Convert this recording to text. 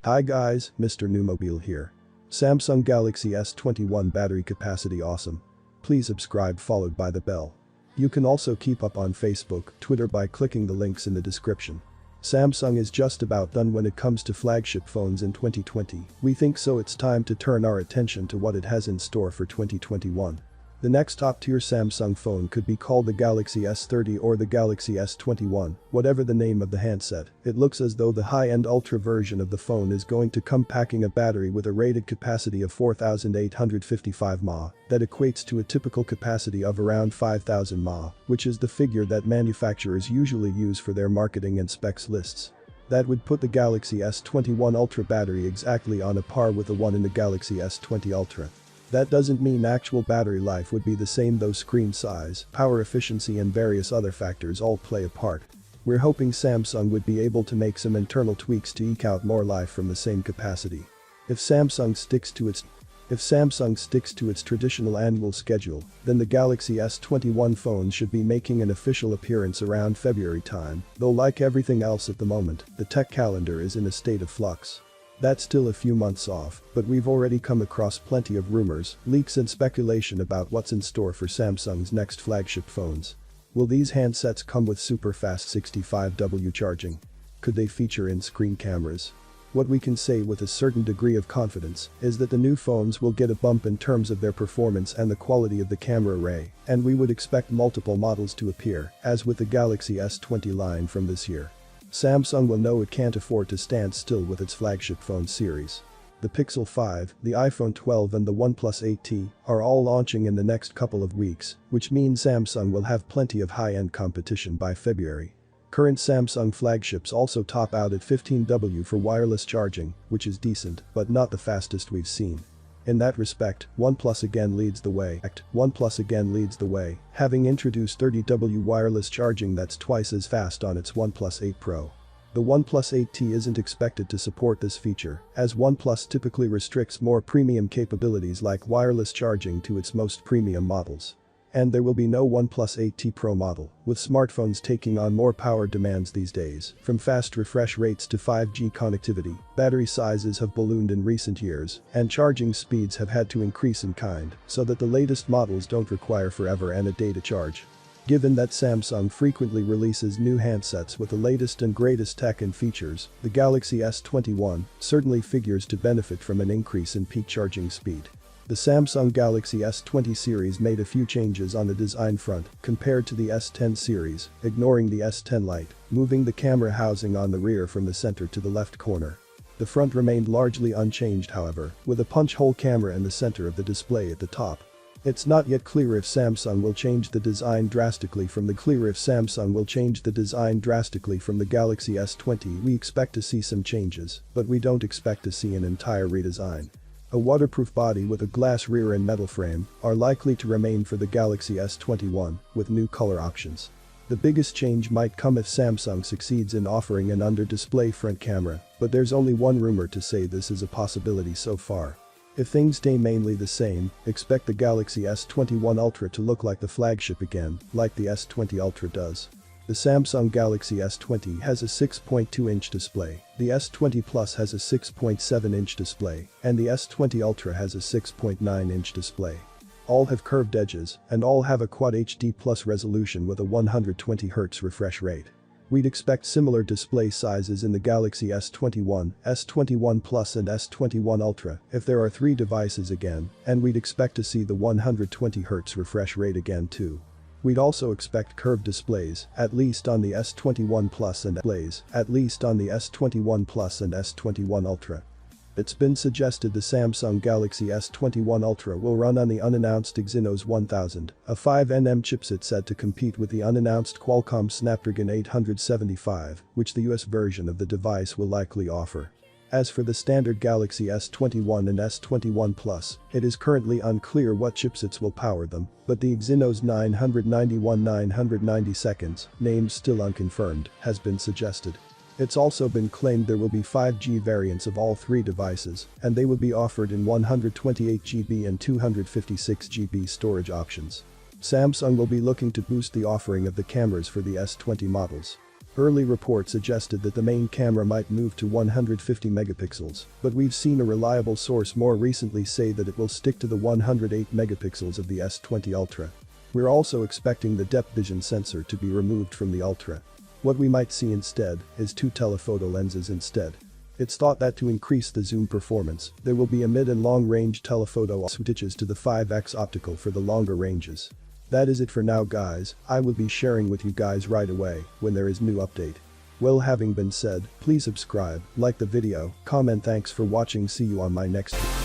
Hi guys, Mr. Newmobile here. Samsung Galaxy S21 battery capacity awesome. Please subscribe followed by the bell. You can also keep up on Facebook, Twitter by clicking the links in the description. Samsung is just about done when it comes to flagship phones in 2020. We think so it's time to turn our attention to what it has in store for 2021. The next top-tier Samsung phone could be called the Galaxy S30 or the Galaxy S21, whatever the name of the handset. It looks as though the high-end Ultra version of the phone is going to come packing a battery with a rated capacity of 4,855 mAh, that equates to a typical capacity of around 5,000 mAh, which is the figure that manufacturers usually use for their marketing and specs lists. That would put the Galaxy S21 Ultra battery exactly on a par with the one in the Galaxy S20 Ultra. That doesn't mean actual battery life would be the same though screen size, power efficiency and various other factors all play a part. We're hoping Samsung would be able to make some internal tweaks to eke out more life from the same capacity. If Samsung sticks to its traditional annual schedule, then the Galaxy S21 phone should be making an official appearance around February time, though like everything else at the moment, the tech calendar is in a state of flux. That's still a few months off, but we've already come across plenty of rumors, leaks and speculation about what's in store for Samsung's next flagship phones. Will these handsets come with super fast 65W charging? Could they feature in-screen cameras? What we can say with a certain degree of confidence is that the new phones will get a bump in terms of their performance and the quality of the camera array, and we would expect multiple models to appear, as with the Galaxy S20 line from this year. Samsung will know it can't afford to stand still with its flagship phone series. The Pixel 5, the iPhone 12 and the OnePlus 8T are all launching in the next couple of weeks, which means Samsung will have plenty of high-end competition by February. Current Samsung flagships also top out at 15W for wireless charging, which is decent, but not the fastest we've seen. In that respect, OnePlus again leads the way, having introduced 30W wireless charging that's twice as fast on its OnePlus 8 Pro. The OnePlus 8T isn't expected to support this feature, as OnePlus typically restricts more premium capabilities like wireless charging to its most premium models. And there will be no OnePlus 8T Pro model, with smartphones taking on more power demands these days. From fast refresh rates to 5G connectivity, battery sizes have ballooned in recent years, and charging speeds have had to increase in kind, so that the latest models don't require forever and a day to charge. Given that Samsung frequently releases new handsets with the latest and greatest tech and features, the Galaxy S21 certainly figures to benefit from an increase in peak charging speed. The Samsung Galaxy S20 series made a few changes on the design front compared to the S10 series, ignoring the S10 Lite, moving the camera housing on the rear from the center to the left corner. The front remained largely unchanged however, with a punch-hole camera in the center of the display at the top. It's not yet clear if Samsung will change the design drastically from the Galaxy S20. We expect to see some changes, but we don't expect to see an entire redesign. A waterproof body with a glass rear and metal frame are likely to remain for the Galaxy S21, with new color options. The biggest change might come if Samsung succeeds in offering an under-display front camera, but there's only one rumor to say this is a possibility so far. If things stay mainly the same, expect the Galaxy S21 Ultra to look like the flagship again, like the S20 Ultra does. The Samsung Galaxy S20 has a 6.2-inch display, the S20 Plus has a 6.7-inch display, and the S20 Ultra has a 6.9-inch display. All have curved edges, and all have a Quad HD Plus resolution with a 120Hz refresh rate. We'd expect similar display sizes in the Galaxy S21, S21 Plus and S21 Ultra if there are 3 devices again, and we'd expect to see the 120Hz refresh rate again too. We'd also expect curved displays, at least on the S21 Plus and S21 Ultra. It's been suggested the Samsung Galaxy S21 Ultra will run on the unannounced Exynos 1000, a 5nm chipset set to compete with the unannounced Qualcomm Snapdragon 875, which the US version of the device will likely offer. As for the standard Galaxy S21 and S21 Plus, it is currently unclear what chipsets will power them, but the Exynos 990 name still unconfirmed, has been suggested. It's also been claimed there will be 5G variants of all 3 devices, and they will be offered in 128GB and 256GB storage options. Samsung will be looking to boost the offering of the cameras for the S20 models. Early reports suggested that the main camera might move to 150 megapixels, but we've seen a reliable source more recently say that it will stick to the 108 megapixels of the S20 Ultra. We're also expecting the depth vision sensor to be removed from the Ultra. What we might see instead is 2 telephoto lenses instead. It's thought that to increase the zoom performance, there will be a mid and long-range telephoto switches to the 5x optical for the longer ranges. That is it for now guys, I will be sharing with you guys right away when there is new update. Well, having been said, please subscribe, like the video, comment. Thanks for watching, see you on my next video.